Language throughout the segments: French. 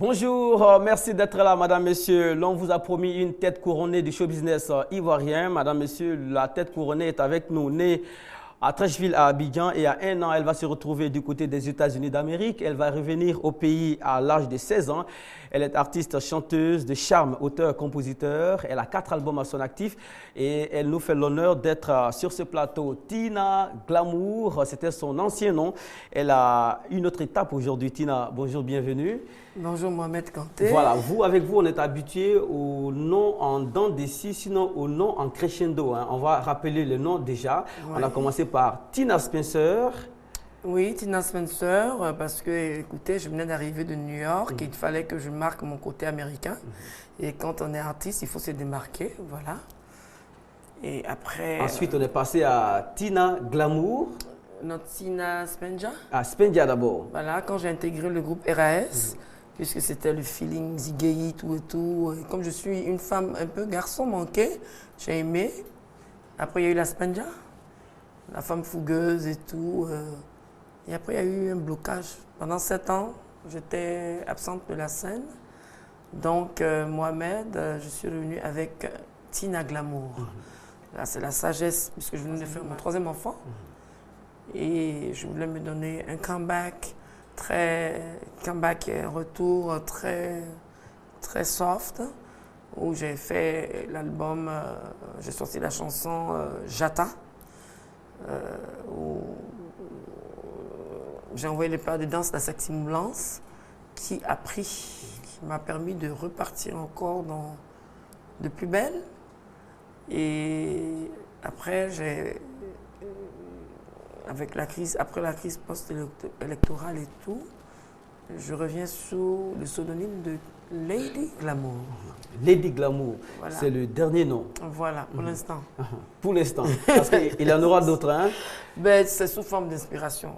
Bonjour, merci d'être là, madame, monsieur. L'on vous a promis une tête couronnée du show business ivoirien. Madame, monsieur, la tête couronnée est avec nous, née à Trècheville, à Abidjan, et à 1 an, elle va se retrouver du côté des États-Unis d'Amérique. Elle va revenir au pays à l'âge de 16 ans. Elle est artiste, chanteuse de charme, auteur, compositeur. Elle a 4 albums à son actif et elle nous fait l'honneur d'être sur ce plateau. Tina Glamour, c'était son ancien nom. Elle a une autre étape aujourd'hui. Tina, bonjour, bienvenue. Bonjour Mohamed Kanté. Voilà, avec vous, on est habitué au nom en dents de scie, sinon au nom en crescendo. On va rappeler le nom déjà. Ouais. On a commencé par Tina Spencer. Oui, Tina Spencer, parce que, écoutez, je venais d'arriver de New York et il fallait que je marque mon côté américain. Et quand on est artiste, il faut se démarquer, voilà. Et après... Ensuite, on est passé à Tina Glamour. Notre Tina Spendia. Ah, Spendia d'abord. Voilà, quand j'ai intégré le groupe RAS, puisque c'était le feeling zigay, tout et tout. Et comme je suis une femme un peu garçon manqué, j'ai aimé. Après, il y a eu la Spendia, la femme fougueuse et tout. Et après, il y a eu un blocage. Pendant 7 ans, j'étais absente de la scène. Donc, Mohamed, je suis revenue avec Tina Glamour. Là, c'est la sagesse, puisque je venais de faire mon 3e enfant. Et je voulais me donner un comeback, un retour très soft, où j'ai fait l'album, j'ai sorti la chanson Jata, où j'ai envoyé les pas de danse de la sexy moulance, qui m'a permis de repartir encore de plus belle. Et après, après la crise post-électorale et tout, je reviens sous le pseudonyme de Lady Glamour. Lady Glamour, voilà. C'est le dernier nom. Voilà, pour l'instant. Pour l'instant, parce qu'il y en aura d'autres, hein? Ben, c'est sous forme d'inspiration.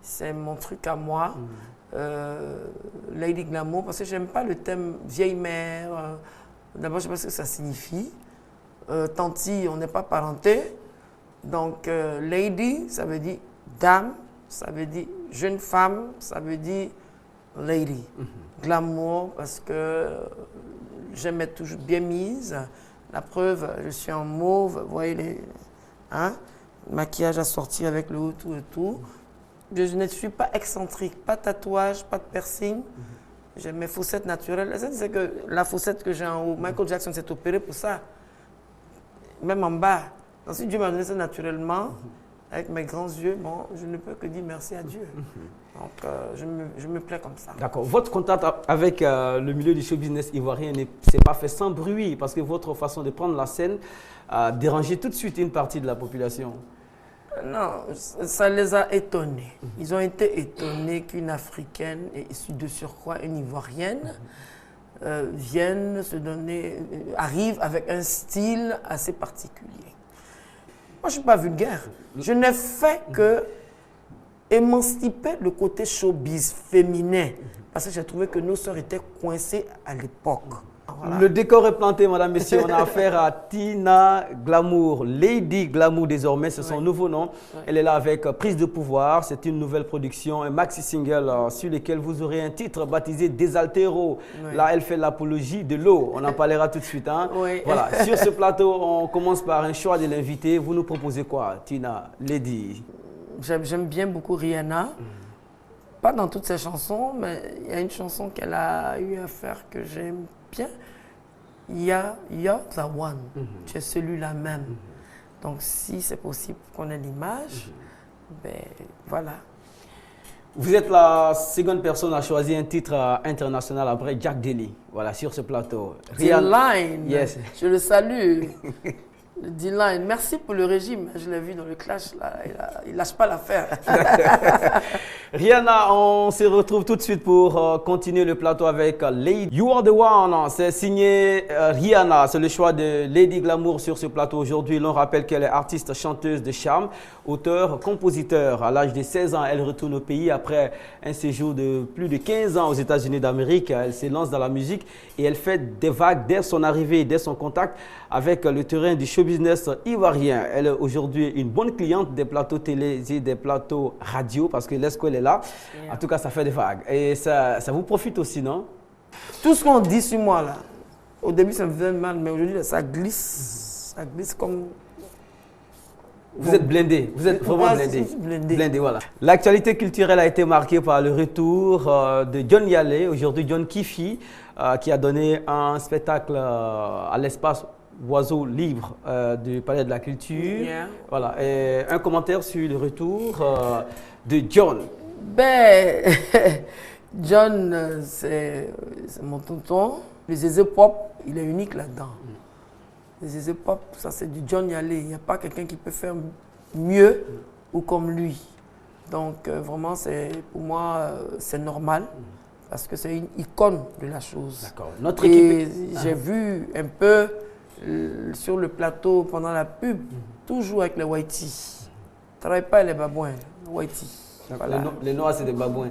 C'est mon truc à moi. Lady Glamour, parce que j'aime pas le thème vieille mère. D'abord, je sais pas ce que ça signifie. Tanti, on n'est pas parenté. Donc, lady, ça veut dire dame, ça veut dire jeune femme, ça veut dire lady. Glamour, parce que j'aime être toujours bien mise. La preuve, je suis en mauve, vous voyez, le maquillage à sortir avec le haut, tout et tout. Je ne suis pas excentrique, pas de tatouage, pas de piercing. J'ai mes fossettes naturelles. C'est que la fossette que j'ai en haut, Michael Jackson s'est opéré pour ça. Même en bas. Donc, si Dieu m'a donné ça naturellement, avec mes grands yeux, bon, je ne peux que dire merci à Dieu. Donc, je me plais comme ça. D'accord. Votre contact avec le milieu du show business ivoirien ne s'est pas fait sans bruit, parce que votre façon de prendre la scène a dérangé tout de suite une partie de la population. Non, ça les a étonnés. Ils ont été étonnés qu'une Africaine, et de surcroît une Ivoirienne, vienne se donner, arrive avec un style assez particulier. Moi, je ne suis pas vulgaire. Je n'ai fait que émanciper le côté showbiz féminin. Parce que j'ai trouvé que nos sœurs étaient coincées à l'époque. Voilà. Le décor est planté, madame, messieurs. On a affaire à Tina Glamour, Lady Glamour désormais, c'est son nouveau nom. Elle est là avec Prise de pouvoir. C'est une nouvelle production, un maxi-single sur lequel vous aurez un titre baptisé Désaltéro. Là, elle fait l'apologie de l'eau. On en parlera tout de suite. Hein? Voilà. Sur ce plateau, on commence par un choix de l'invité. Vous nous proposez quoi, Tina, Lady? J'aime bien beaucoup Rihanna. Pas dans toutes ses chansons, mais il y a une chanson qu'elle a eu à faire que j'aime bien. You're the one. Tu es celui-là même. Donc, si c'est possible qu'on ait l'image, ben voilà. Vous êtes la seconde personne à choisir un titre international après Jack Deli. Voilà, sur ce plateau. D-Line. Yes. Je le salue. D-Line. Merci pour le régime. Je l'ai vu dans le clash. Là. Il ne lâche pas l'affaire. Rihanna, on se retrouve tout de suite pour continuer le plateau avec Lady. You Are The One, c'est signé Rihanna. C'est le choix de Lady Glamour sur ce plateau aujourd'hui. L'on rappelle qu'elle est artiste, chanteuse de charme, auteure, compositeur. À l'âge de 16 ans, elle retourne au pays après un séjour de plus de 15 ans aux États-Unis d'Amérique. Elle se lance dans la musique et elle fait des vagues dès son arrivée, dès son contact avec le terrain du show business ivoirien. Elle est aujourd'hui une bonne cliente des plateaux télé et des plateaux radio parce que l'escouade est là là. En tout cas, ça fait des vagues. Et ça vous profite aussi, non? Tout ce qu'on dit sur moi, là, au début, ça me faisait mal, mais aujourd'hui, ça glisse. Ça glisse comme... Vous êtes blindé, vous êtes vraiment blindé. Blindé, voilà. L'actualité culturelle a été marquée par le retour de John Yalé, aujourd'hui John Kifi, qui a donné un spectacle à l'espace Oiseau libre du Palais de la Culture. Yeah. Voilà. Et un commentaire sur le retour de John. Ben, John, c'est mon tonton. Les Zézé Pop, il est unique là-dedans. Les Zézé Pop, ça c'est du John Yalé. Il n'y a pas quelqu'un qui peut faire mieux ou comme lui. Donc vraiment, pour moi, c'est normal parce que c'est une icône de la chose. D'accord. Notre équipe. J'ai vu un peu sur le plateau pendant la pub, toujours avec les Whitey. Travaille pas les babouins, Whitey. Voilà. Les Noirs, c'est des babouins.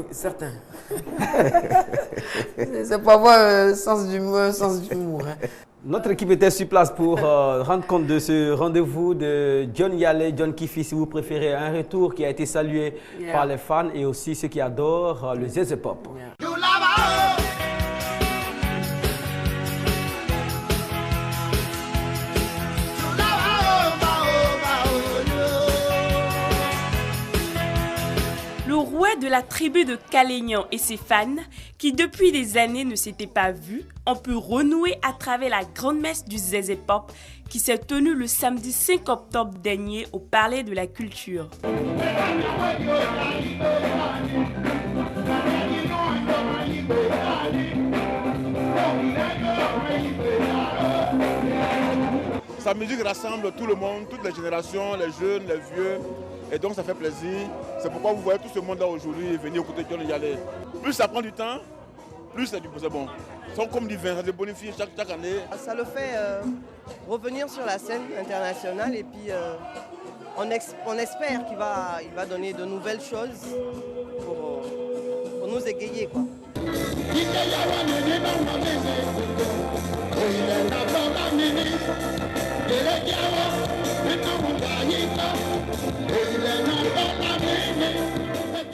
Certains. C'est pas moi, sens d'humour. Hein. Notre équipe était sur place pour rendre compte de ce rendez-vous de John Yalé, John Kifi, si vous préférez. Un retour qui a été salué par les fans et aussi ceux qui adorent le Zézé Pop. Yeah. Le roi de la tribu de Kalénian et ses fans, qui depuis des années ne s'étaient pas vus, ont pu renouer à travers la grande messe du Zézé Pop qui s'est tenue le samedi 5 octobre dernier au Palais de la Culture. Sa musique rassemble tout le monde, toutes les générations, les jeunes, les vieux. Et donc ça fait plaisir. C'est pourquoi vous voyez tout ce monde-là aujourd'hui venir écouter John Yalé. Plus ça prend du temps, plus c'est bon. Ils sont comme du vin, ça se bonifie chaque année. Ça le fait revenir sur la scène internationale et puis on espère qu'il va donner de nouvelles choses pour nous égayer, quoi.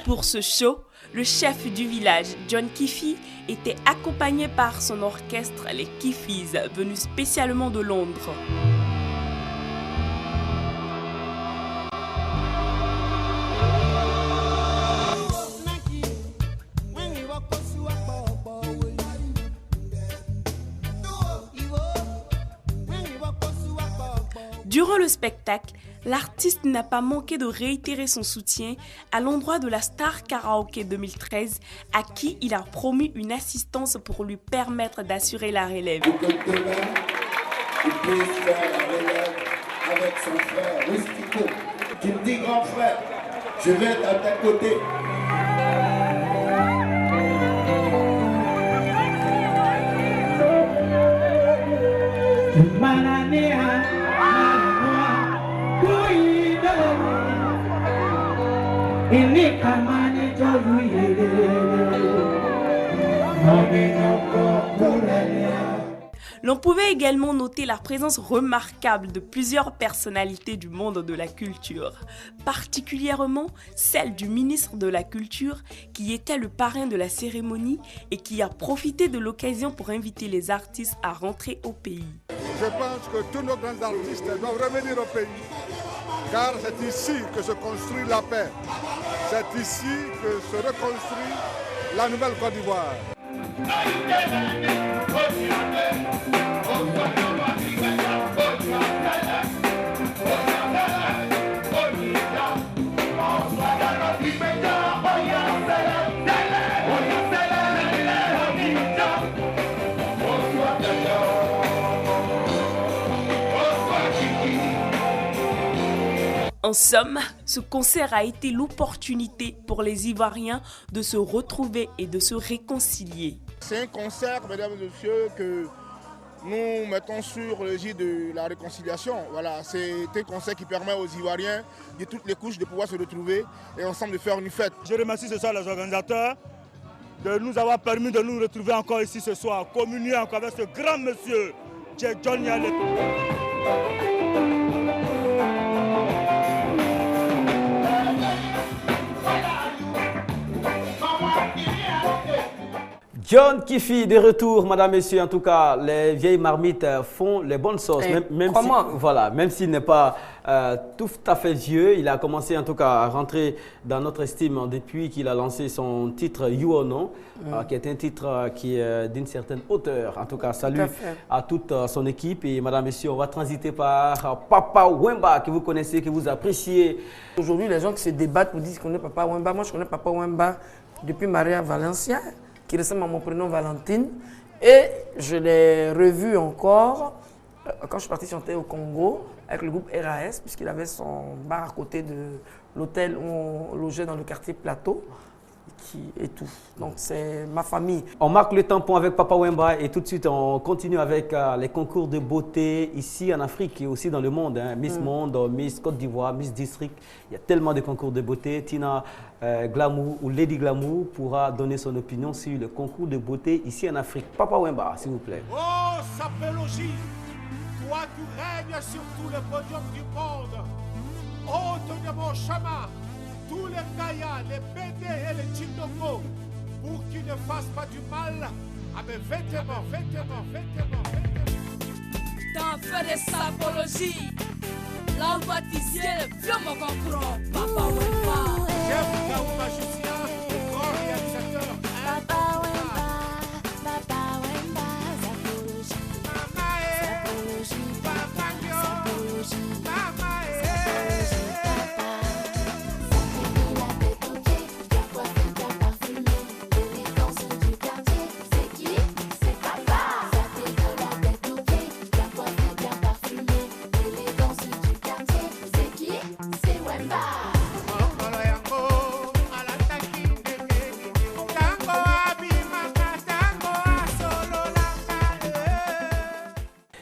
Pour ce show, le chef du village, John Kifi, était accompagné par son orchestre, les Kifis, venus spécialement de Londres. Durant le spectacle, l'artiste n'a pas manqué de réitérer son soutien à l'endroit de la Star Karaoke 2013, à qui il a promis une assistance pour lui permettre d'assurer la relève. Il puisse faire la relève avec son frère Rustico. Tu me dis, grand frère, je vais être à tes côtés. L'on pouvait également noter la présence remarquable de plusieurs personnalités du monde de la culture, particulièrement celle du ministre de la Culture qui était le parrain de la cérémonie et qui a profité de l'occasion pour inviter les artistes à rentrer au pays. Je pense que tous nos grands artistes doivent revenir au pays, car c'est ici que se construit la paix. C'est ici que se reconstruit la nouvelle Côte d'Ivoire. En somme, ce concert a été l'opportunité pour les Ivoiriens de se retrouver et de se réconcilier. C'est un concert, mesdames et messieurs, que nous mettons sur le l'égide de la réconciliation. Voilà, c'est un concert qui permet aux Ivoiriens de toutes les couches de pouvoir se retrouver et ensemble de faire une fête. Je remercie ce soir les organisateurs de nous avoir permis de nous retrouver encore ici ce soir, communier encore avec ce grand monsieur, John Yalé. John Kifi de retour, madame, messieurs. En tout cas, les vieilles marmites font les bonnes sauces. Même s'il n'est pas tout à fait vieux, il a commencé en tout cas à rentrer dans notre estime depuis qu'il a lancé son titre You or No, qui est un titre qui est d'une certaine hauteur. En tout cas, salut à toute son équipe. Et madame, messieurs, on va transiter par Papa Wemba, que vous connaissez, que vous appréciez. Aujourd'hui, les gens qui se débattent pour dire qu'ils connaissent Papa Wemba. Moi, je connais Papa Wemba depuis Maria Valencia, qui ressemble à mon prénom Valentine. Et je l'ai revu encore quand je suis parti chanter au Congo avec le groupe RAS, puisqu'il avait son bar à côté de l'hôtel où on logeait dans le quartier Plateau. Et tout. Donc c'est ma famille. On marque le tampon avec Papa Wemba et tout de suite on continue avec les concours de beauté ici en Afrique et aussi dans le monde. Miss Monde, Miss Côte d'Ivoire, Miss District. Il y a tellement de concours de beauté. Tina Glamour ou Lady Glamour pourra donner son opinion sur le concours de beauté ici en Afrique. Papa Wemba, s'il vous plaît. Oh, Sapélogie, toi tu règnes sur tout le podium du monde. Hôte de mon chemin, tous les Gaïas, les Bédé et les Tchindongo, pour qu'ils ne fassent pas du mal à mes vêtements. T'en fais des sapologies, l'envoi d'ici le vieux mon concron, Papa Wemba. J'aime Gaou magicien, le grand réalisateur. Papa Wemba, sapologie.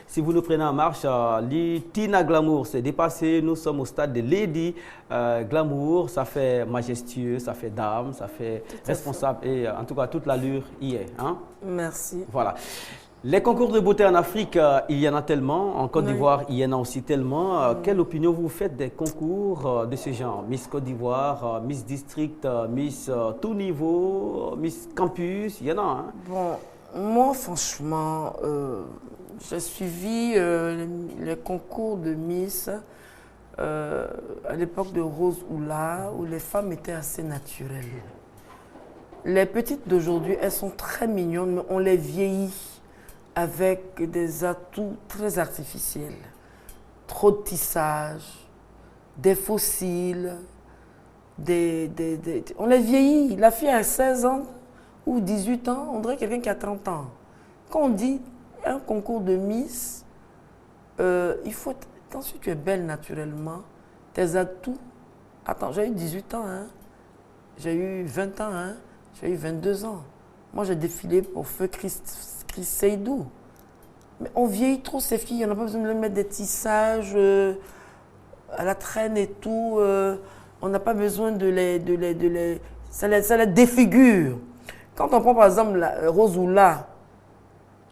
Si vous nous prenez en marche, Tina Glamour s'est dépassée. Nous sommes au stade de Lady Glamour. Ça fait majestueux, ça fait dame, ça fait responsable. Et en tout cas, toute l'allure y est. Hein? Merci. Voilà. Les concours de beauté en Afrique, il y en a tellement. En Côte d'Ivoire, il y en a aussi tellement. Quelle opinion vous faites des concours de ce genre? Miss Côte d'Ivoire, Miss District, Miss Tout Niveau, Miss Campus, il y en a. Hein? Bon, moi, franchement, j'ai suivi les concours de Miss à l'époque de Rose Oula, où les femmes étaient assez naturelles. Les petites d'aujourd'hui, elles sont très mignonnes, mais on les vieillit avec des atouts très artificiels. Trop de tissage, des fossiles, on les vieillit. La fille a 16 ans ou 18 ans, on dirait quelqu'un qui a 30 ans. Quand on dit un concours de Miss, il faut, si tu es belle naturellement, tes atouts. Attends, j'ai eu 18 ans, hein? J'ai eu 20 ans, hein? J'ai eu 22 ans. Moi, j'ai défilé pour Feu Christ Seydou. Mais on vieillit trop ces filles, on n'a pas besoin de leur mettre des tissages à la traîne et tout. On n'a pas besoin de les ça les défigure. Quand on prend par exemple la Rose Oula,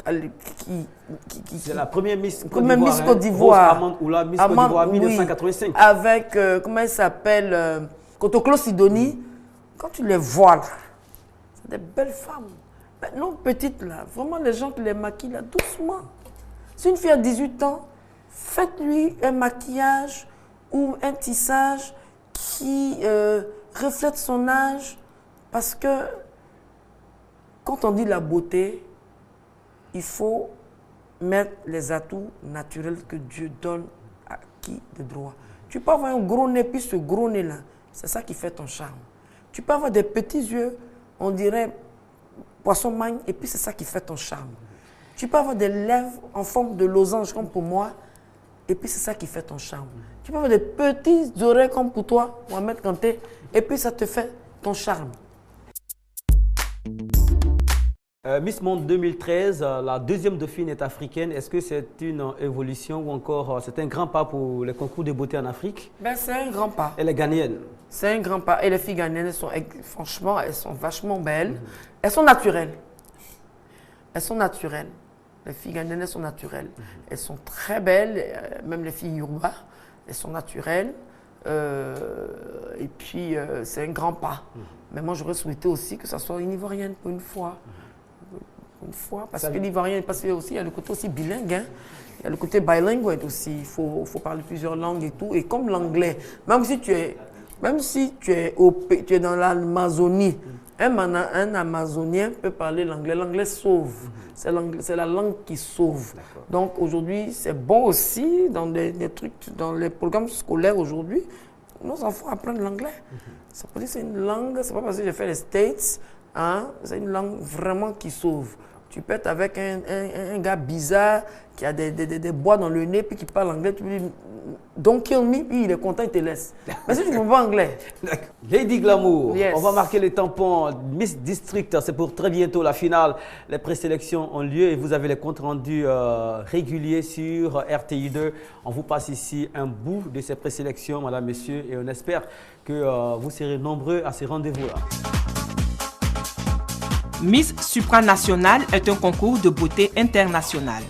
c'est la première Miss Côte d'Ivoire. Rose Oula, Miss Côte d'Ivoire 1985. Oui, avec, comment elle s'appelle, Kotoklo Sidoni. Quand tu les vois là, c'est des belles femmes. Ben, non, petites là, vraiment les gens qui les maquillent là, doucement. Si une fille a 18 ans, faites-lui un maquillage ou un tissage qui reflète son âge. Parce que quand on dit la beauté, il faut mettre les atouts naturels que Dieu donne à qui de droit. Tu peux avoir un gros nez, puis ce gros nez-là, c'est ça qui fait ton charme. Tu peux avoir des petits yeux, on dirait poisson-magne, et puis c'est ça qui fait ton charme. Tu peux avoir des lèvres en forme de losange, comme pour moi, et puis c'est ça qui fait ton charme. Tu peux avoir des petites oreilles, comme pour toi, Mohamed Kanté, et puis ça te fait ton charme. Miss Monde 2013, la deuxième dauphine est africaine. Est-ce que c'est une évolution ou encore c'est un grand pas pour les concours de beauté en Afrique? Ben, c'est un grand pas. Elle est ghanéenne. C'est un grand pas. Et les filles ghanéennes, franchement, elles sont vachement belles. Elles sont naturelles. Elles sont naturelles. Les filles ghanéennes, elles sont naturelles. Elles sont très belles, même les filles Yoruba, elles sont naturelles. Et puis, c'est un grand pas. Mais moi, j'aurais souhaité aussi que ça soit une Ivoirienne pour une fois. fois, parce que l'Ivoirien, parce qu'il y a le côté aussi bilingue, hein. Il y a le côté bilingue aussi, il faut parler plusieurs langues et tout. Et comme l'anglais, même si tu es dans l'Amazonie, un Amazonien peut parler l'anglais. L'anglais sauve. C'est la langue qui sauve. Donc aujourd'hui, c'est bon aussi dans des trucs, dans les programmes scolaires aujourd'hui, nos enfants apprennent l'anglais. C'est une langue, c'est pas parce que j'ai fait les States, hein, c'est une langue vraiment qui sauve. Tu peux être avec un gars bizarre qui a des bois dans le nez puis qui parle anglais, tu lui dis don't kill me, puis il est content, il te laisse. Mais si tu ne comprends pas anglais. Lady Glamour, Yes. on va marquer les tampons. Miss District, c'est pour très bientôt la finale. Les présélections ont lieu et vous avez les comptes rendus réguliers sur RTI2. On vous passe ici un bout de ces présélections, madame, messieurs, et on espère que vous serez nombreux à ces rendez-vous-là. Miss Supranationale est un concours de beauté international.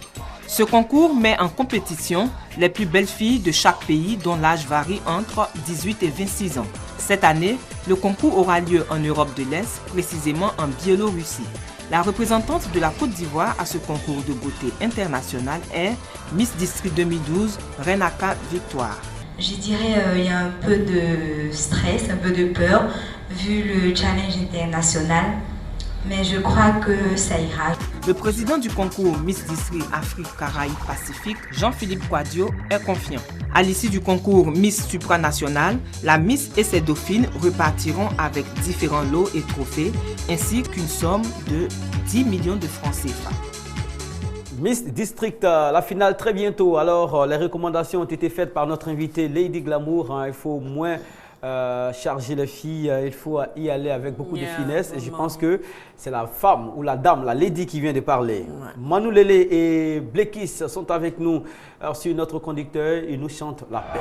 Ce concours met en compétition les plus belles filles de chaque pays dont l'âge varie entre 18 et 26 ans. Cette année, le concours aura lieu en Europe de l'Est, précisément en Biélorussie. La représentante de la Côte d'Ivoire à ce concours de beauté international est Miss District 2012, Renaka Victoire. Je dirais il y a un peu de stress, un peu de peur, vu le challenge international. Mais je crois que ça ira. Le président du concours Miss District Afrique Caraïbes Pacifique, Jean-Philippe Quadio, est confiant. À l'issue du concours Miss Supranationale, la Miss et ses dauphines repartiront avec différents lots et trophées, ainsi qu'une somme de 10 millions de francs CFA. Miss District, la finale très bientôt. Alors, les recommandations ont été faites par notre invitée Lady Glamour. Hein, il faut moins charger les filles, il faut y aller avec beaucoup de finesse. Et je pense que c'est la femme ou la dame, la lady qui vient de parler. Manu Lélé et Blekis sont avec nous. Alors, sur notre conducteur, ils nous chantent la paix.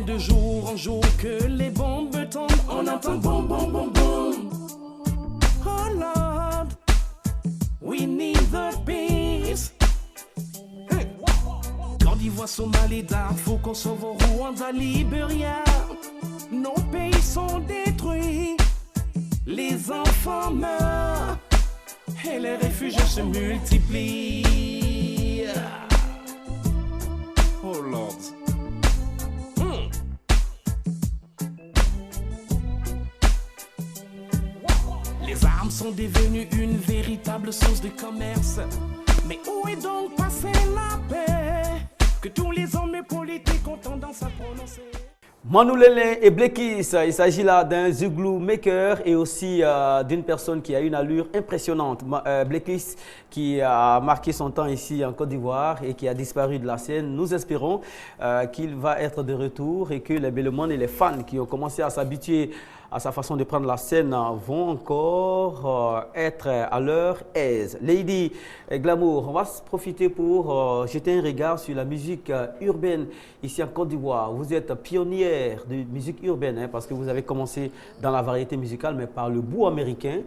De jour en jour que les bombes tombent, on entend boum boum boum boum. Oh Lord, we need the peace. Côte d'Ivoire, Somalie, Darfour, Kosovo, Rwanda, Libéria, nos pays sont détruits, les enfants meurent et les réfugiés se multiplient. Oh Lord. Les armes sont devenues une véritable source de commerce. Mais où est donc passée la paix que tous les hommes politiques ont tendance à prononcer? Manu Lélé et Blekis, il s'agit là d'un Zouglou maker et aussi d'une personne qui a une allure impressionnante. Blekis qui a marqué son temps ici en Côte d'Ivoire et qui a disparu de la scène. Nous espérons qu'il va être de retour et que les Bellemonde et les fans qui ont commencé à s'habituer à sa façon de prendre la scène vont encore être à leur aise. Lady Glamour, on va profiter pour jeter un regard sur la musique urbaine ici en Côte d'Ivoire. Vous êtes pionnière de musique urbaine hein, parce que vous avez commencé dans la variété musicale mais par le bout américain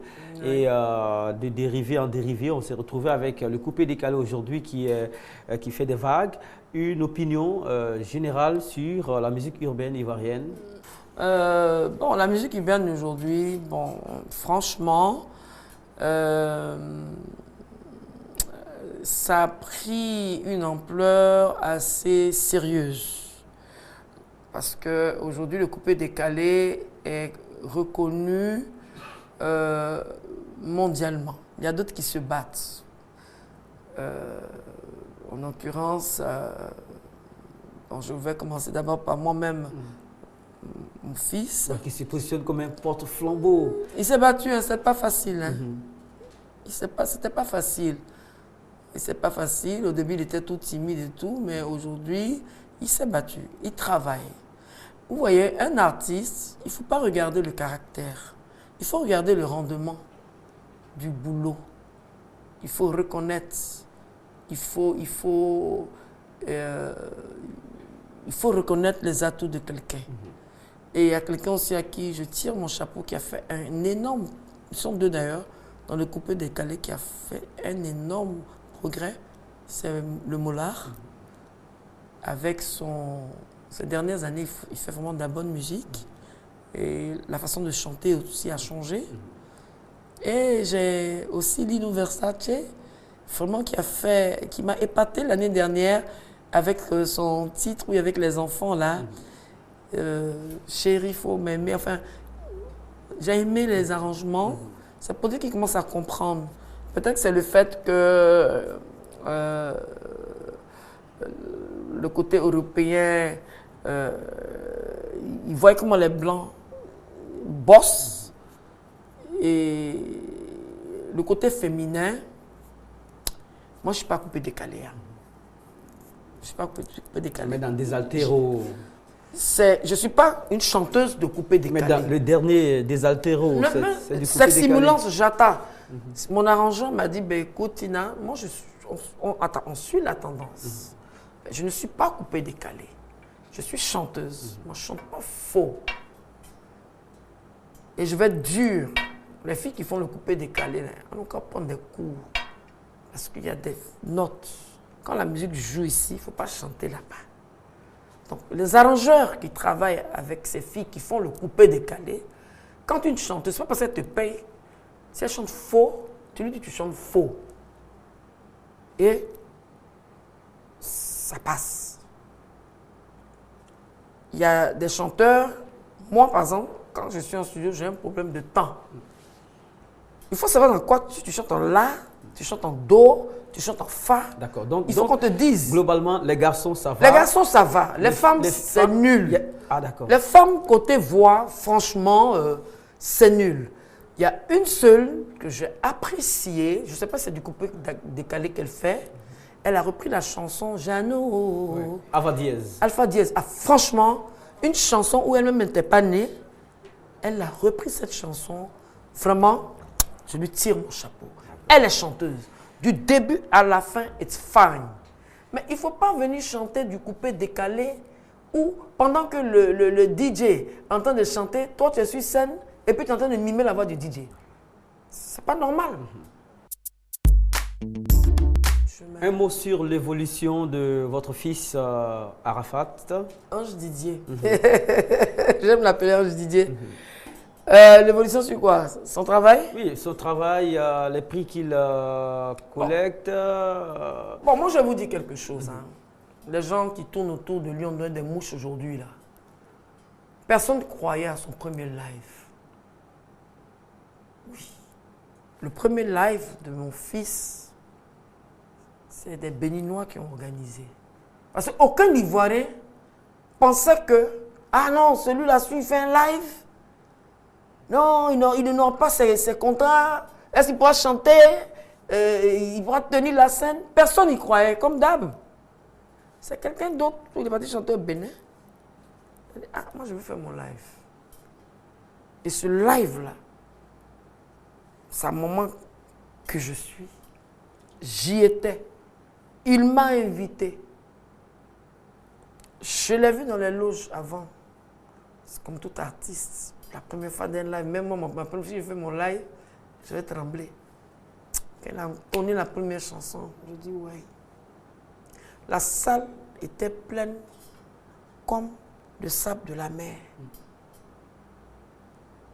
et de dérivé en dérivé, on s'est retrouvé avec le coupé décalé aujourd'hui qui fait des vagues. Une opinion générale sur la musique urbaine ivoirienne? Bon, la musique urbaine aujourd'hui, bon, franchement, ça a pris une ampleur assez sérieuse. Parce qu'aujourd'hui, le coupé décalé est reconnu mondialement. Il y a d'autres qui se battent. En l'occurrence, bon, je vais commencer d'abord par moi-même. Mon fils. Qui se positionne comme un porte-flambeau. Il s'est battu, hein, c'était pas facile. Hein. C'était pas facile. Et c'est pas facile. Au début, il était tout timide et tout, mais aujourd'hui, il s'est battu. Il travaille. Vous voyez, un artiste, il ne faut pas regarder le caractère. Il faut regarder le rendement du boulot. Il faut reconnaître. Il faut reconnaître les atouts de quelqu'un. Et il y a quelqu'un aussi à qui je tire mon chapeau qui a fait un énorme, ils sont deux d'ailleurs, dans le coupé décalé qui a fait un énorme progrès, c'est le Mollard. Avec ces dernières années, il fait vraiment de la bonne musique. Et la façon de chanter aussi a changé. Et j'ai aussi Lino Versace, vraiment qui m'a épaté l'année dernière avec son titre, oui, avec les enfants là. Chérie, faut m'aimer. Enfin, j'ai aimé les arrangements. C'est pour dire qu'il commence à comprendre. Peut-être que c'est le fait que le côté européen, il voit comment les Blancs bossent. Et le côté féminin, moi je ne suis pas coupé décalé. Hein. Je ne suis pas coupé décalé. Mais dans des altéros. Je ne suis pas une chanteuse de coupé décalé. Mais dans le dernier des altéros, c'est du coupé Sexy décalé. Moulance, Jata. Mon arrangeur m'a dit, ben, écoute Tina, moi on suit la tendance. Je ne suis pas coupé décalé. Je suis chanteuse. Moi je ne chante pas faux. Et je vais être dure. Les filles qui font le coupé décalé, on va prendre des cours. Parce qu'il y a des notes. Quand la musique joue ici, il ne faut pas chanter là-bas. Donc, les arrangeurs qui travaillent avec ces filles qui font le coupé décalé, quand une chanteuse, ce n'est pas parce qu'elle te paye, si elle chante faux, tu lui dis que tu chantes faux. Et ça passe. Il y a des chanteurs, moi par exemple, quand je suis en studio, j'ai un problème de temps. Il faut savoir dans quoi tu chantes en La, tu chantes en Do, tu chantes en Fa. D'accord. Donc, il faut qu'on te dise. Globalement, les garçons, ça va. Les garçons, ça va. Les femmes, c'est nul. Ah, d'accord. Les femmes, côté voix, franchement, c'est nul. Il y a une seule que j'ai appréciée. Je ne sais pas si c'est du coupé décalé qu'elle fait. Elle a repris la chanson Jeannot. Ouais. Alpha dièse. Alpha dièse. Ah, franchement, une chanson où elle-même n'était pas née. Elle a repris cette chanson. Vraiment, je lui tire mon chapeau. Elle est chanteuse. Du début à la fin, it's fine. Mais il ne faut pas venir chanter du coupé décalé où, pendant que le DJ est en train de chanter, toi tu es sur scène et puis tu es en train de mimer la voix du DJ. C'est pas normal. Un mot sur l'évolution de votre fils Arafat. Ange Didier. J'aime l'appeler Ange Didier. L'évolution sur quoi? Son travail? Oui, son travail, les prix qu'il collecte. Bon, moi je vais vous dire quelque chose. Hein. Les gens qui tournent autour de lui ont donné des mouches aujourd'hui. Personne ne croyait à son premier live. Oui. Le premier live de mon fils, c'est des Béninois qui ont organisé. Parce qu'aucun Ivoirien pensait que, ah non, celui-là, il fait un live. Non, il n'aura pas ses contrats. Est-ce qu'il pourra chanter? Il pourra tenir la scène? Personne n'y croyait, comme d'hab. C'est quelqu'un d'autre, il est parti chanter au Bénin. Il a dit, ah, moi je veux faire mon live. Et ce live-là, c'est un moment que je suis. J'y étais. Il m'a invité. Je l'ai vu dans les loges avant. C'est comme tout artiste. La première fois d'un live, même moi, ma première fois que j'ai fait mon live, je vais trembler. Quand elle a entonné la première chanson, je dis ouais. La salle était pleine comme le sable de la mer.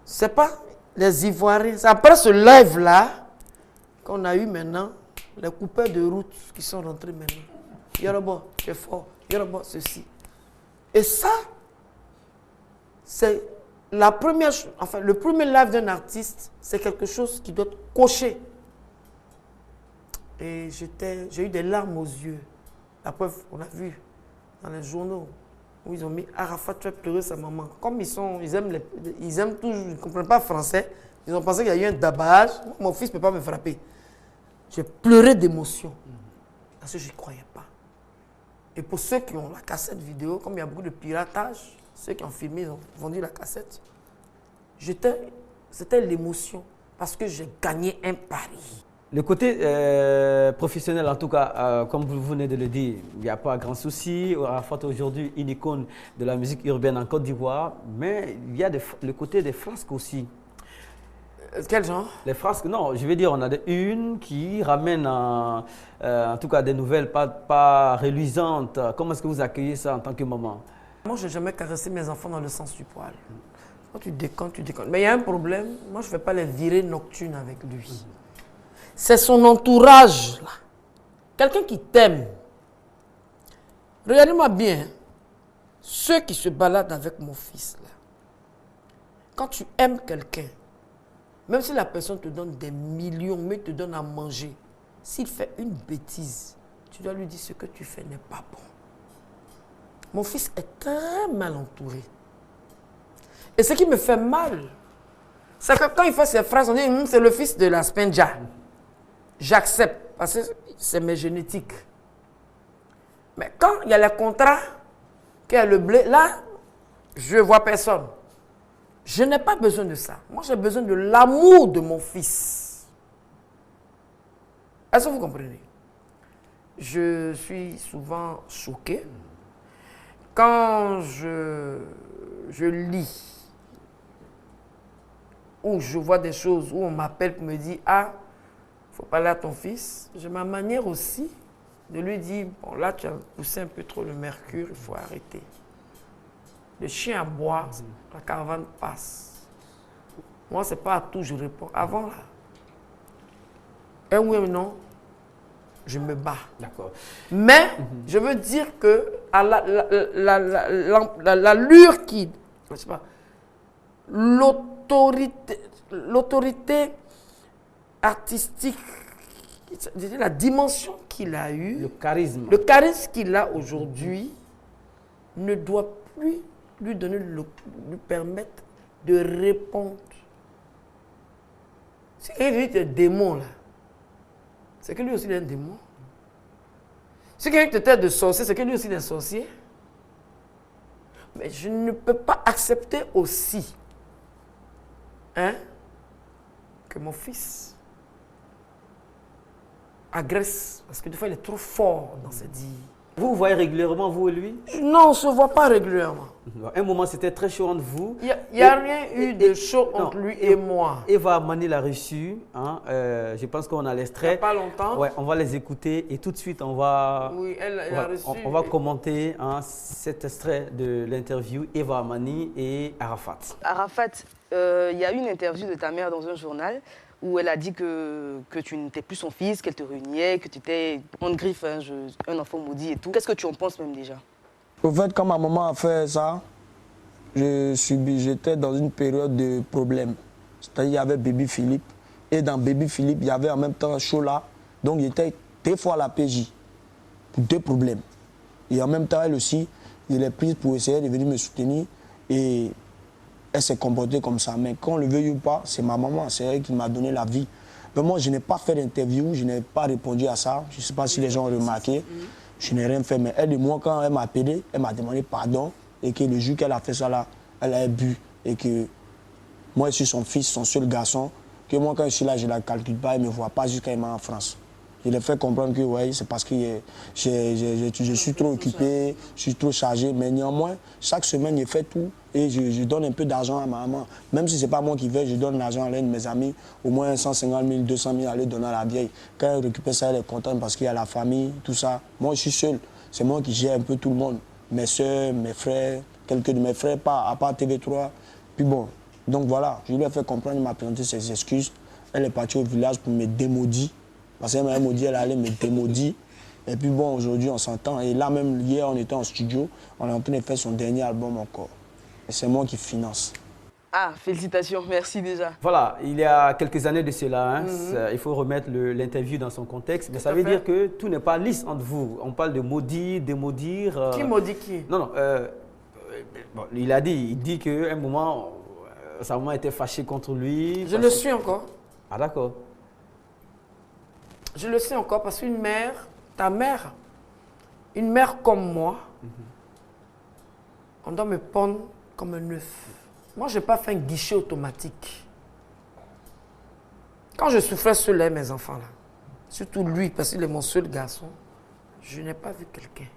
C'est pas les Ivoiriens. C'est après ce live-là qu'on a eu maintenant les coupeurs de route qui sont rentrés maintenant. Yoruba, c'est fort. Yoruba, ceci. Et ça, c'est la première, enfin, le premier live d'un artiste, c'est quelque chose qui doit être coché. Et j'ai eu des larmes aux yeux. La preuve, on a vu dans les journaux où ils ont mis Arafat, tu as pleuré sa maman. Comme ils aiment toujours, ils ne comprennent pas français, ils ont pensé qu'il y a eu un dabage. Mon fils ne peut pas me frapper. J'ai pleuré d'émotion. Parce que je ne croyais pas. Et pour ceux qui ont la cassette vidéo, comme il y a beaucoup de piratage, ceux qui ont filmé, ils ont vendu la cassette. C'était l'émotion. Parce que j'ai gagné un pari. Le côté professionnel, en tout cas, comme vous venez de le dire, il n'y a pas grand souci. Arafat aujourd'hui une icône de la musique urbaine en Côte d'Ivoire, mais il y a le côté des frasques aussi. Quel genre? Les frasques, non, je veux dire, on a une qui ramène en tout cas des nouvelles pas reluisantes. Comment est-ce que vous accueillez ça en tant que maman? Moi, je n'ai jamais caressé mes enfants dans le sens du poil. Quand tu déconnes, tu déconnes. Mais il y a un problème, moi je ne fais pas les virées nocturnes avec lui. C'est son entourage, là. Quelqu'un qui t'aime. Regardez-moi bien, ceux qui se baladent avec mon fils, là. Quand tu aimes quelqu'un, même si la personne te donne des millions, mais te donne à manger, s'il fait une bêtise, tu dois lui dire ce que tu fais n'est pas bon. Mon fils est très mal entouré. Et ce qui me fait mal, c'est que quand il fait ses phrases, on dit c'est le fils de la Spenja. J'accepte, parce que c'est mes génétiques. Mais quand il y a le contrat, qu'il y a le blé, là, je ne vois personne. Je n'ai pas besoin de ça. Moi, j'ai besoin de l'amour de mon fils. Est-ce que vous comprenez? Je suis souvent choqué quand je lis ou je vois des choses où on m'appelle pour me dire « Ah, il faut parler à ton fils ». J'ai ma manière aussi de lui dire « Bon, là, tu as poussé un peu trop le mercure, il faut arrêter ». Le chien aboie, la caravane passe. Moi, ce n'est pas à tout, je réponds. Avant, là, un oui ou non, je me bats. D'accord. Mais je veux dire que à l'allure qui, je sais pas, l'autorité artistique, la dimension qu'il a eue, le charisme qu'il a aujourd'hui, ne doit plus lui permettre de répondre. Si quelqu'un dit un démon là, c'est que lui aussi il est un démon. Si quelqu'un te traite de sorcier, c'est que lui aussi il est un sorcier. Mais je ne peux pas accepter aussi que mon fils agresse, parce que des fois il est trop fort dans ses dires. Vous vous voyez régulièrement, vous et lui? Non, on ne se voit pas régulièrement. Un moment, c'était très chaud entre vous. Il n'y a rien eu de chaud entre lui et moi. Eva Mani l'a reçu. Hein, je pense qu'on a l'extrait. Il n'y a pas longtemps. Ouais, on va les écouter et tout de suite, on va commenter cet extrait de l'interview Eva Mani et Arafat. Arafat, il y a eu une interview de ta mère dans un journal où elle a dit que tu n'étais plus son fils, qu'elle te réuniait, que tu étais en griffe, un enfant maudit et tout. Qu'est-ce que tu en penses même déjà? Au fait, quand ma maman a fait ça, j'étais dans une période de problème. C'est-à-dire qu'il y avait Baby Philippe. Et dans Baby Philippe, il y avait en même temps Chola. Donc j'étais 2 fois à la PJ pour 2 problèmes. Et en même temps, elle aussi, il est prise pour essayer de venir me soutenir. Et elle s'est comportée comme ça. Mais qu'on le veuille ou pas, c'est ma maman, c'est elle qui m'a donné la vie. Mais moi, je n'ai pas fait d'interview, je n'ai pas répondu à ça. Je ne sais pas si les gens ont remarqué. Je n'ai rien fait. Mais elle et moi, quand elle m'a appelé, elle m'a demandé pardon. Et que le jour qu'elle a fait ça là, elle a bu. Et que moi, je suis son fils, son seul garçon. Que moi, quand je suis là, je ne la calcule pas, elle ne me voit pas jusqu'à elle m'a en France. Je lui ai fait comprendre que ouais, c'est parce que je suis trop occupé, je suis trop chargé. Mais néanmoins, chaque semaine, je fais tout et je donne un peu d'argent à ma maman. Même si ce n'est pas moi qui vais, je donne l'argent à l'un de mes amis, au moins 150 000, 200 000 à lui donner à la vieille. Quand elle récupère ça, elle est contente parce qu'il y a la famille, tout ça. Moi, je suis seul. C'est moi qui gère un peu tout le monde. Mes soeurs, mes frères, quelques de mes frères, à part TV3. Puis bon, donc voilà, je lui ai fait comprendre, il m'a présenté ses excuses. Elle est partie au village pour me démaudire. Parce qu'elle m'a maudit, elle allait me démaudire. Et puis bon, aujourd'hui, on s'entend. Et là, même hier, on était en studio. On est en train de faire son dernier album encore. Et c'est moi qui finance. Ah, félicitations, merci déjà. Voilà, il y a quelques années de cela, il faut remettre l'interview dans son contexte. Mais ça veut dire que tout n'est pas lisse entre vous. On parle de maudire, démaudire. Qui maudit qui? Non, bon, il dit qu'à un moment, sa maman était fâchée contre lui. Je le suis encore. Ah d'accord. Je le sais encore parce qu'une mère, ta mère, une mère comme moi, on doit me pendre comme un œuf. Moi, je n'ai pas fait un guichet automatique. Quand je souffrais seul, mes enfants, là, surtout lui, parce qu'il est mon seul garçon, je n'ai pas vu quelqu'un.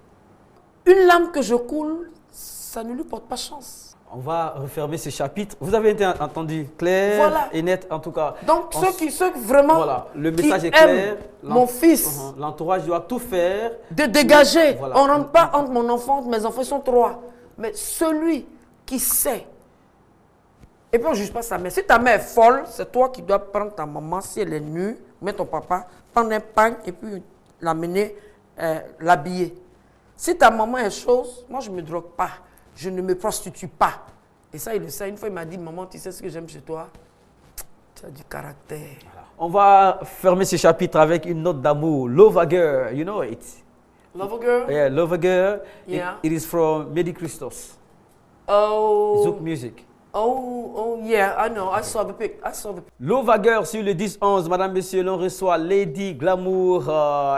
Une larme que je coule, ça ne lui porte pas chance. On va refermer ce chapitre. Vous avez été entendu clair Voilà. et net en tout cas. Donc ceux qui vraiment voilà, le message qui est clair. aiment mon fils. L'entourage doit tout faire. De dégager. Voilà. On ne rentre pas entre mon enfant, entre mes enfants, ils sont 3. Mais celui qui sait. Et puis on ne juge pas sa mère. Si ta mère est folle, c'est toi qui dois prendre ta maman, si elle est nue, mettre ton papa, prendre un pain et puis l'amener, l'habiller. Si ta maman est chose, moi je ne me drogue pas. Je ne me prostitue pas. Et ça, il le sait. Une fois, il m'a dit, maman, tu sais ce que j'aime chez toi? Tu as du caractère. On va fermer ce chapitre avec une note d'amour. Love a Girl, you know it. Love a Girl? Yeah, Love a Girl. Yeah. It is from Medi Christos. Oh. Zouk Music. Oh, yeah, I know. I saw the pic. Love a Girl sur le 10-11. Madame, Monsieur, l'on reçoit Lady Glamour.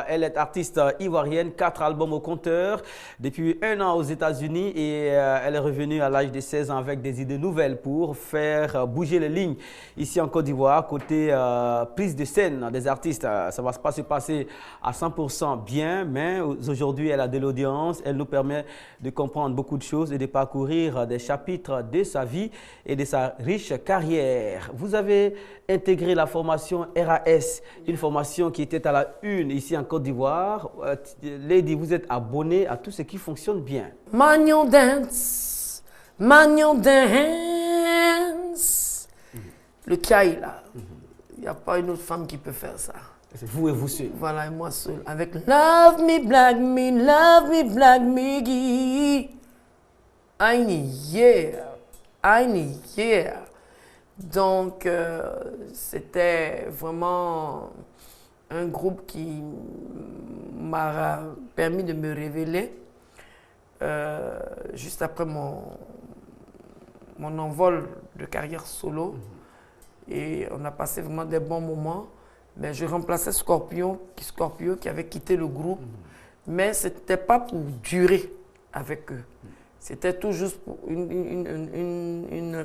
Elle est artiste ivoirienne, 4 albums au compteur. Depuis 1 an aux États-Unis et elle est revenue à l'âge de 16 ans avec des idées nouvelles pour faire bouger les lignes ici en Côte d'Ivoire. Côté prise de scène des artistes, ça ne va pas se passer à 100% bien, mais aujourd'hui, elle a de l'audience. Elle nous permet de comprendre beaucoup de choses et de parcourir des chapitres de sa vie et de sa riche carrière. Vous avez intégré la formation RAS, une formation qui était à la une ici en Côte d'Ivoire. Lady, vous êtes abonnée à tout ce qui fonctionne bien. Magnon dance, Magnon dance. Le Kai, là, il n'y a pas une autre femme qui peut faire ça. C'est vous et vous seul. Voilà, et moi seul. Avec Love me, black me, Guy. I need, yeah. Donc, c'était vraiment un groupe qui m'a permis de me révéler juste après mon envol de carrière solo. Et on a passé vraiment des bons moments. Mais je remplaçais Scorpio qui avait quitté le groupe. Mais ce n'était pas pour durer avec eux. C'était tout juste pour comment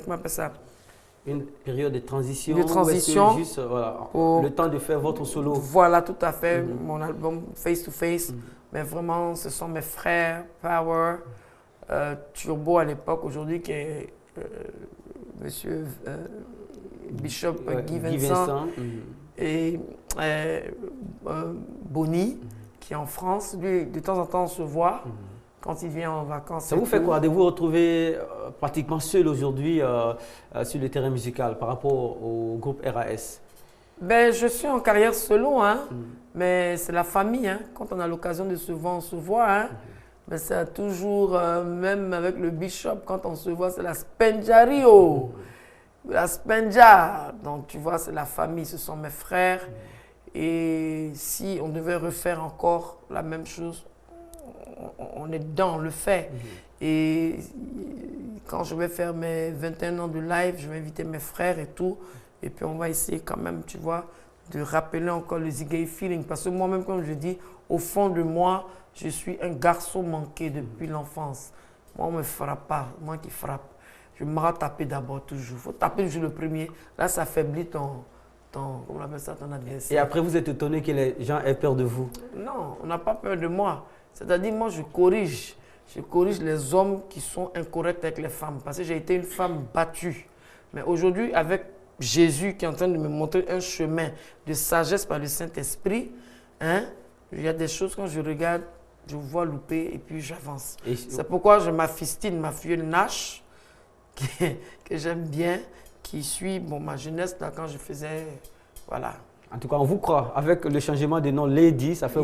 on appelle ça? Une période de transition. De transition. Juste, le temps de faire votre solo. Voilà, tout à fait. Mon album Face to Face. Mais vraiment, ce sont mes frères, Power, Turbo à l'époque, aujourd'hui, qui est Monsieur Bishop Guy Vincent. Et Bonnie, qui est en France. Lui, de temps en temps, on se voit. Quand il vient en vacances. Ça vous fait quoi de vous retrouver pratiquement seul aujourd'hui sur le terrain musical par rapport au groupe RAS? Ben, je suis en carrière solo, hein, mais c'est la famille. Hein. Quand on a l'occasion de se voir, on se voit. Hein. Mais c'est toujours, même avec le Bishop, quand on se voit, c'est la Spenjario. La Spenja. Donc, tu vois, c'est la famille, ce sont mes frères. Et si on devait refaire encore la même chose, on est dedans, on le fait. Et quand je vais faire mes 21 ans de live, je vais inviter mes frères et tout. Et puis on va essayer quand même, tu vois, de rappeler encore le Zigay feeling. Parce que moi-même, comme je dis, au fond de moi, je suis un garçon manqué depuis l'enfance. Moi, on ne me frappe pas, moi qui frappe. Je me taper d'abord toujours. Il faut taper toujours le premier. Là, ça affaiblit ton comment on appelle ça, ton adversaire. Et après, vous êtes étonné que les gens aient peur de vous? Non, on n'a pas peur de moi. C'est-à-dire, moi, je corrige. Je corrige les hommes qui sont incorrects avec les femmes. Parce que j'ai été une femme battue. Mais aujourd'hui, avec Jésus qui est en train de me montrer un chemin de sagesse par le Saint-Esprit, hein, il y a des choses, quand je regarde, je vois louper et puis j'avance. C'est pourquoi je m'affistine ma filleule Nash, que j'aime bien, qui suit ma jeunesse là, quand je faisais... Voilà. En tout cas, on vous croit. Avec le changement de nom Lady, ça fait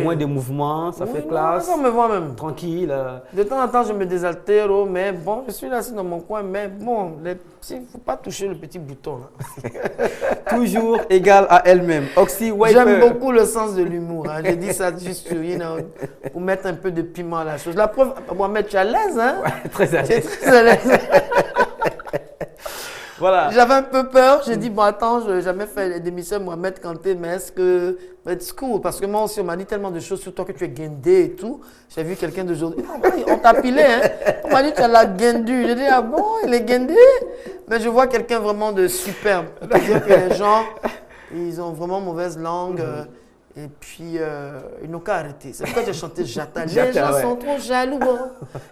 moins de mouvements, ça fait classe. Ça me voit même. Tranquille. De temps en temps, je me désaltère, mais bon, je suis là assis dans mon coin, mais bon, il ne faut pas toucher le petit bouton. Toujours égale à elle-même. Oxy Wiper. J'aime beaucoup le sens de l'humour. Hein. Je dis ça juste pour mettre un peu de piment à la chose. La preuve, Mohamed, tu es à l'aise, hein? Ouais, très à l'aise. Très à l'aise. Voilà. J'avais un peu peur. J'ai dit, bon, attends, je n'ai jamais fait d'émission Mohamed Kanté, mais est-ce que. It's cool, parce que moi aussi, on m'a dit tellement de choses sur toi que tu es guindé et tout. J'ai vu quelqu'un d'aujourd'hui. On t'a pilé, hein. On m'a dit, tu as la guindue. J'ai dit, ah bon, il est guindé? Mais je vois quelqu'un vraiment de superbe. C'est-à-dire que les gens, ils ont vraiment mauvaise langue. Et puis, ils n'ont qu'à arrêter. C'est pourquoi j'ai chanté Jata. Les Jata, gens sont trop jaloux.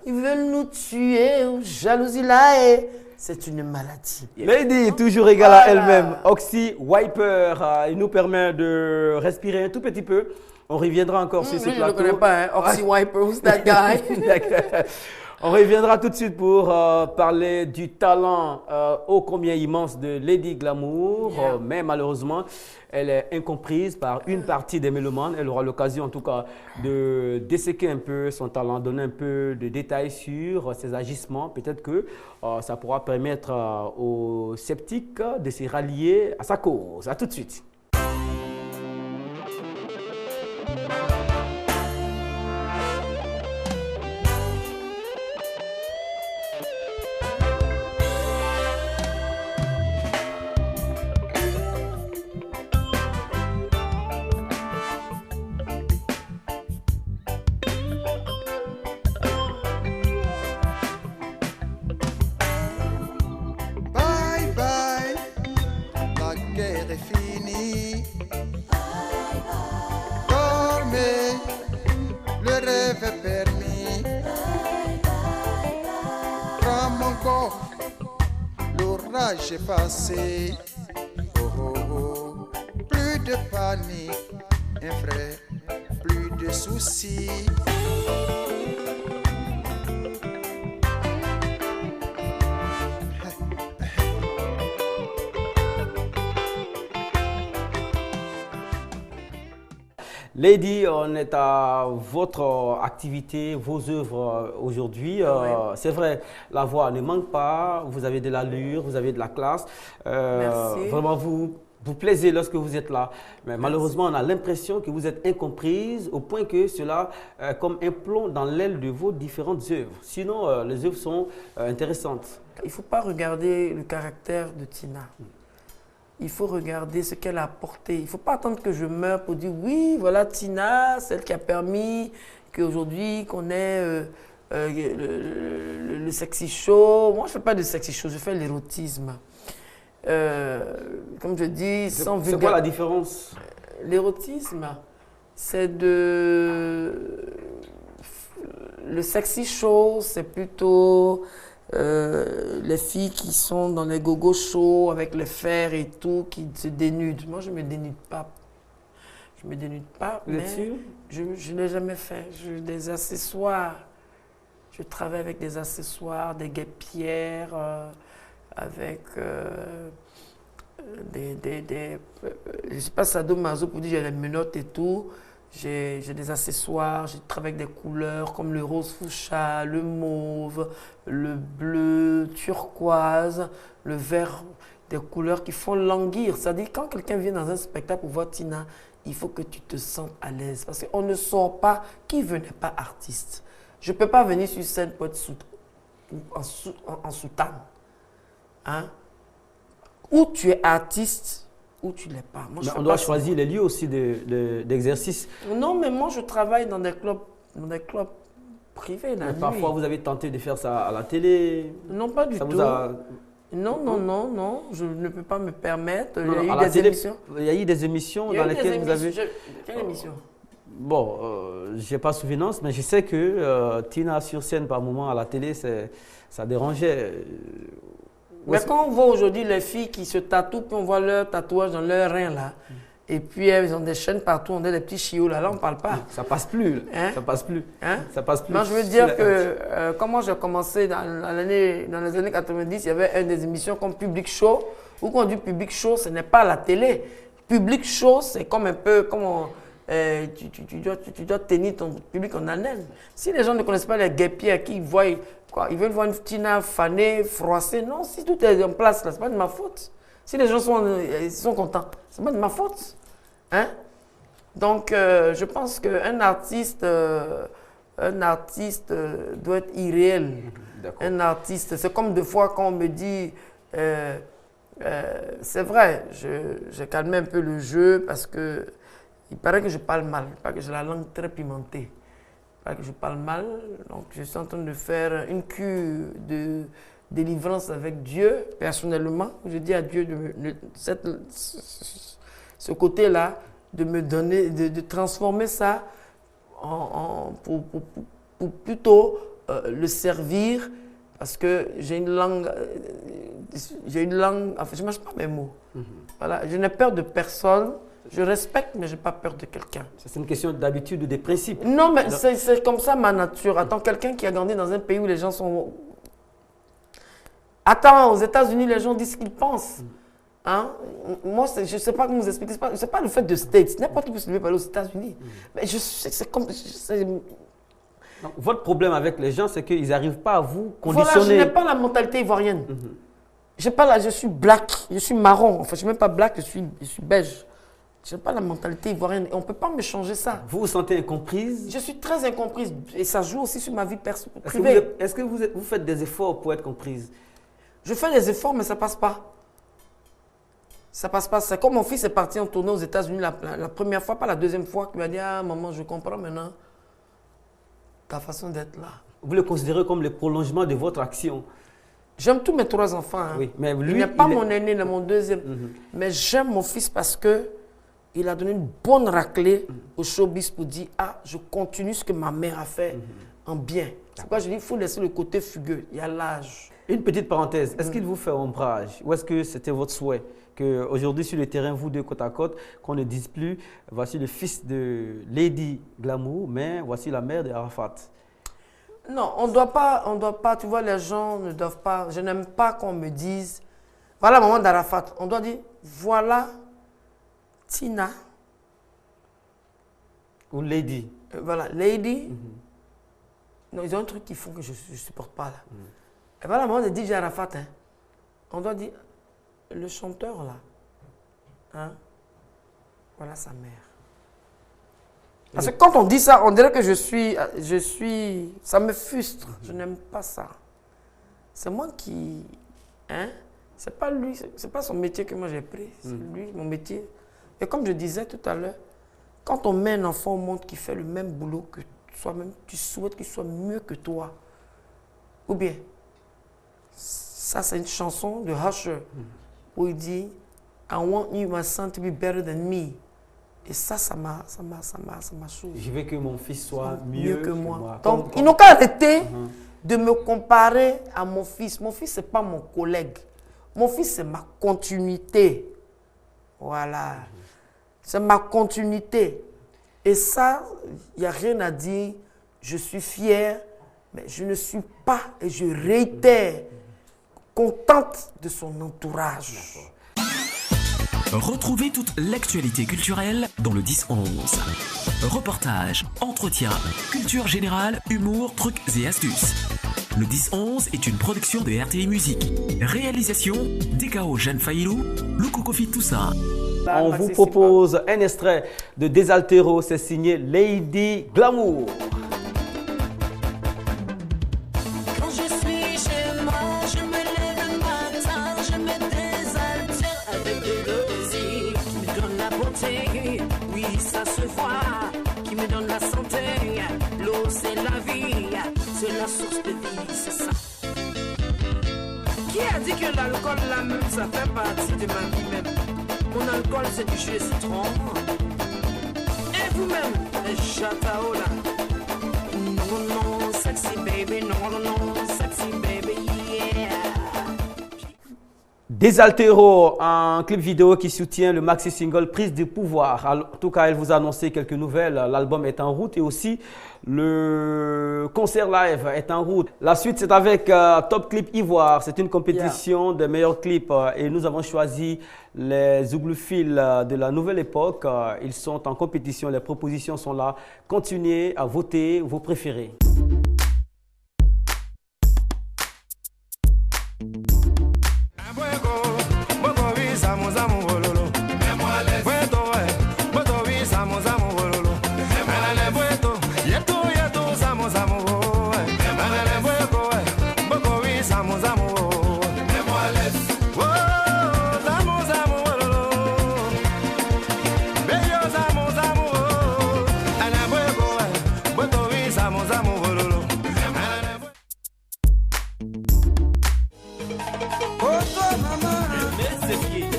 Ils veulent nous tuer. Jalousie là, et c'est une maladie. Lady, toujours égale à elle-même. Oxy Wiper, il nous permet de respirer un tout petit peu. On reviendra encore sur ce plateau. Je ne le connais pas, hein? Oxy Wiper, who's that guy? On reviendra tout de suite pour parler du talent ô combien immense de Lady Glamour. Mais malheureusement, elle est incomprise par une partie des mélomanes. Elle aura l'occasion en tout cas de disséquer un peu son talent, donner un peu de détails sur ses agissements. Peut-être que ça pourra permettre aux sceptiques de se rallier à sa cause. À tout de suite. L'orage est passé, oh, oh, oh. Plus de panique, un frère, plus de soucis. Lady, on est à votre activité, vos œuvres aujourd'hui. C'est vrai, la voix ne manque pas, vous avez de l'allure, vous avez de la classe. Merci. Vraiment, vous plaisez lorsque vous êtes là. Mais malheureusement, on a l'impression que vous êtes incomprise au point que cela est comme un plomb dans l'aile de vos différentes œuvres. Sinon, les œuvres sont intéressantes. Il ne faut pas regarder le caractère de Tina. Il faut regarder ce qu'elle a apporté. Il ne faut pas attendre que je meure pour dire oui, voilà Tina, celle qui a permis qu'aujourd'hui qu'on ait le sexy show. Moi, je ne fais pas de sexy show, je fais l'érotisme. Comme je dis, sans vulgarité. C'est quoi la différence? L'érotisme, c'est de... Le sexy show, c'est plutôt... les filles qui sont dans les gogo shows avec les fers et tout, qui se dénudent. Moi, je ne me dénude pas. Je ne me dénude pas, mais je ne l'ai jamais fait. Des accessoires. Je travaille avec des accessoires, des guêpières, avec je ne sais pas sadomaso pour dire j'ai les menottes et tout. J'ai des accessoires, je travaille avec des couleurs comme le rose fuchsia, le mauve, le bleu, turquoise, le vert, des couleurs qui font languir. C'est-à-dire quand quelqu'un vient dans un spectacle pour voir Tina, il faut que tu te sentes à l'aise. Parce qu'on ne sort pas qui veut n'est pas artiste. Je ne peux pas venir sur scène pour être en soutane. Hein? Ou tu es artiste, ou tu ne l'es pas. Moi, on doit choisir les lieux aussi d'exercice. Non, mais moi, je travaille dans des clubs privés. Parfois, vous avez tenté de faire ça à la télé? Non, pas du tout. Non, je ne peux pas me permettre. Il y a eu des émissions. Il y a eu des émissions dans lesquelles vous avez... Quelle émission? Bon, je n'ai pas souvenance, mais je sais que Tina sur scène par moment à la télé, ça dérangeait. Mais quand on voit aujourd'hui les filles qui se tatouent, puis on voit leur tatouage dans leur rein là, et puis elles ont des chaînes partout, on a des petits chiots là, on ne parle pas. Ça passe plus, hein? Ça passe plus. Hein? Ça passe plus. Moi, je veux dire que comment j'ai commencé dans les années 90, il y avait une des émissions comme Public Show, où quand on dit Public Show, ce n'est pas la télé. Public Show, c'est comme un peu comme tu dois tenir ton public en haleine. Si les gens ne connaissent pas les guêpiers à qui ils voient, quoi, ils veulent voir une Tina fanée, froissée. Non, si tout est en place, ce n'est pas de ma faute. Si les gens sont contents, ce n'est pas de ma faute. Hein? Donc, je pense qu'un artiste, doit être irréel. Un artiste, c'est comme des fois quand on me dit... c'est vrai, j'ai calmé un peu le jeu parce que il paraît que je parle mal, parce que j'ai la langue très pimentée. Il paraît que je parle mal, donc je suis en train de faire une cure de délivrance avec Dieu, personnellement. Je dis à Dieu, ce côté-là, de me donner, de transformer ça pour plutôt le servir, parce que j'ai une langue, enfin je ne mange pas mes mots. Voilà, je n'ai peur de personne, je respecte, mais je n'ai pas peur de quelqu'un. C'est une question d'habitude ou des principes. Non, mais c'est comme ça ma nature. Attends, quelqu'un qui a grandi dans un pays où les gens sont... Attends, aux États-Unis, les gens disent ce qu'ils pensent. Hein? Moi, je ne sais pas comment vous expliquer. Ce n'est pas le fait de States. N'importe qui peut se lever pour aller aux États-Unis. Mais je sais, c'est comme... Donc, votre problème avec les gens, c'est qu'ils n'arrivent pas à vous conditionner. Voilà, je n'ai pas la mentalité ivoirienne. Je suis black, je suis marron. Enfin, je ne suis même pas black, je suis beige. Je n'ai pas la mentalité ivoirienne et on ne peut pas me changer ça. Vous vous sentez incomprise? Je suis très incomprise et ça joue aussi sur ma vie privée. Est-ce que vous faites des efforts pour être comprise? Je fais des efforts, mais ça ne passe pas. Ça passe pas. C'est comme mon fils est parti en tournée aux États-Unis la première fois, pas la deuxième fois, qu'il m'a dit « Ah, maman, je comprends maintenant ta façon d'être là. » Vous le considérez comme le prolongement de votre action? J'aime tous mes 3 enfants. Hein. Oui, mais lui, il n'est pas mon aîné, il est mon deuxième. Mais j'aime mon fils parce que il a donné une bonne raclée au showbiz pour dire « Ah, je continue ce que ma mère a fait en bien. » C'est pourquoi je dis « Il faut laisser le côté fugueux. Il y a l'âge. » Une petite parenthèse. Est-ce qu'il vous fait ombrage ou est-ce que c'était votre souhait qu'aujourd'hui sur le terrain, vous deux côte à côte, qu'on ne dise plus « Voici le fils de Lady Glamour, mais voici la mère de Arafat ». Non, on ne doit pas, tu vois, les gens ne doivent pas, je n'aime pas qu'on me dise, voilà maman d'Arafat. On doit dire, voilà Tina. Ou Lady. Voilà, Lady. Non, ils ont un truc qu'ils font que je ne supporte pas là. Et voilà maman de DJ Arafat. Hein. On doit dire, le chanteur là, hein, voilà sa mère. Parce que quand on dit ça, on dirait que je suis, ça me frustre. Je n'aime pas ça. C'est moi qui, hein, c'est pas lui, c'est pas son métier que moi j'ai pris, c'est lui, mon métier. Et comme je disais tout à l'heure, quand on met un enfant au monde qui fait le même boulot que toi-même, tu souhaites qu'il soit mieux que toi. Ou bien, ça c'est une chanson de Usher où il dit I want you, my son, to be better than me. Et ça m'a saoulé. Je veux que mon fils soit mieux que moi. Donc, ils n'ont qu'à arrêter de me comparer à mon fils. Mon fils, ce n'est pas mon collègue. Mon fils, c'est ma continuité. Voilà. C'est ma continuité. Et ça, il n'y a rien à dire. Je suis fier, mais je ne suis pas, et je réitère, contente de son entourage. Retrouvez toute l'actualité culturelle dans le 10-11. Reportages, entretiens, culture générale, humour, trucs et astuces. Le 10-11 est une production de RTI Musique. Réalisation, DKO Jeanne Faïlou, Loukou Kofi Toussa. On vous propose un extrait de Desaltero, c'est signé Lady Glamour. Source de vie, c'est ça. Qui a dit que l'alcool, la même, ça fait partie de ma vie même? Mon alcool, c'est du jus de citron. Et vous-même, les chatao là. Non, non, sexy baby, non, non, sexy baby, yeah. Desaltero, un clip vidéo qui soutient le maxi single Prise de pouvoir. En tout cas, elle vous a annoncé quelques nouvelles. L'album est en route et aussi le concert live est en route. La suite, c'est avec Top Clip Ivoire. C'est une compétition des meilleurs clips et nous avons choisi les Zouglophiles de la nouvelle époque. Ils sont en compétition, les propositions sont là. Continuez à voter vos préférés.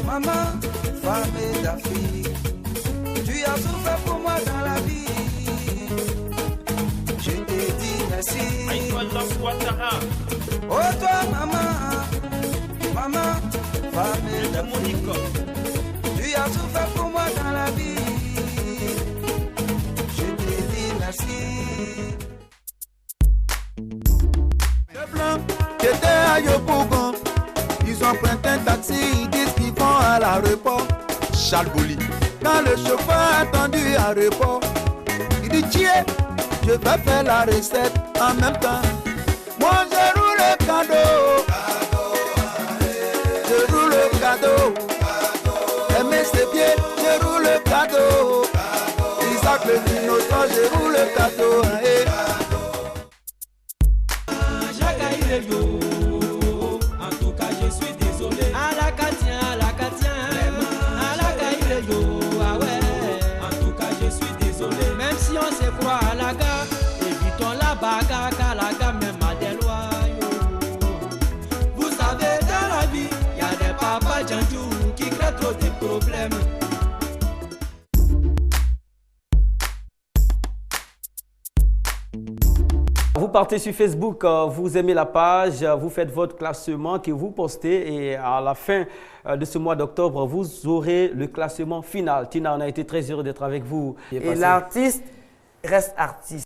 Maman, femme d'Afrique, tu Ouattara. Oh toi maman, maman, famille de Monique. Tu as tout fait pour moi dans la vie. Je te dis merci. Les blancs qui étaient à Yopougon, ils ont pris un taxi, ils disent qu'ils vont à l'aéroport. Charles Bouli. Quand le chauffeur a attendu à l'aéroport, il dit tiens, je vais faire la recette en même temps. Moi je roule le cadeau, je roule le cadeau. Aimer c'est bien, je roule le cadeau. Isaac le innocent, je roule le cadeau. En tout cas je suis désolé. À la Katien, ah ouais. En tout cas je suis désolé. Même si on se croit à la gare, évitons la bagarre car la gare même a des lois. Vous savez dans la vie, y a des papas Djandjou qui créent trop de problèmes. Vous partez sur Facebook, vous aimez la page, vous faites votre classement que vous postez et à la fin de ce mois d'octobre, vous aurez le classement final. Tina, on a été très heureux d'être avec vous. Et l'artiste reste artiste.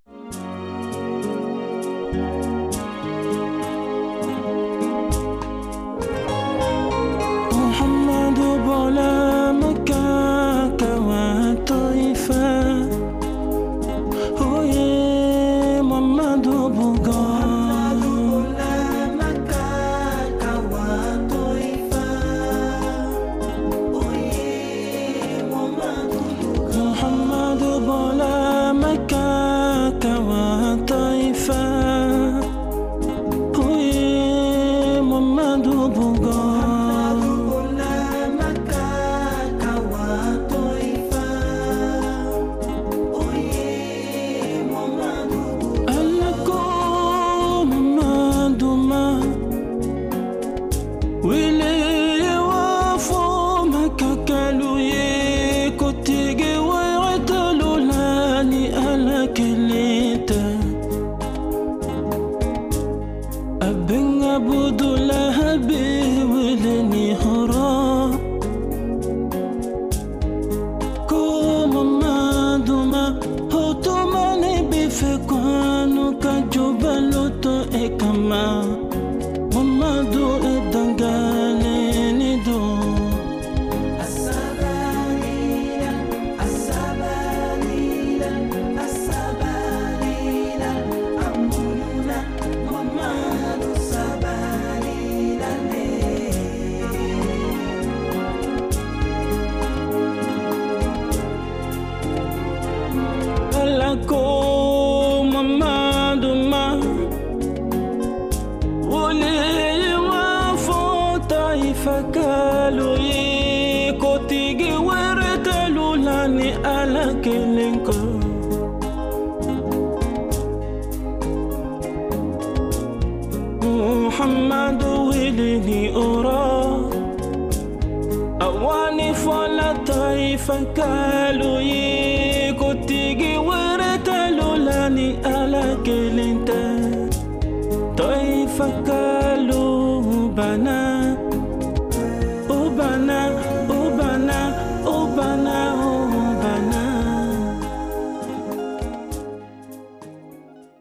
Bana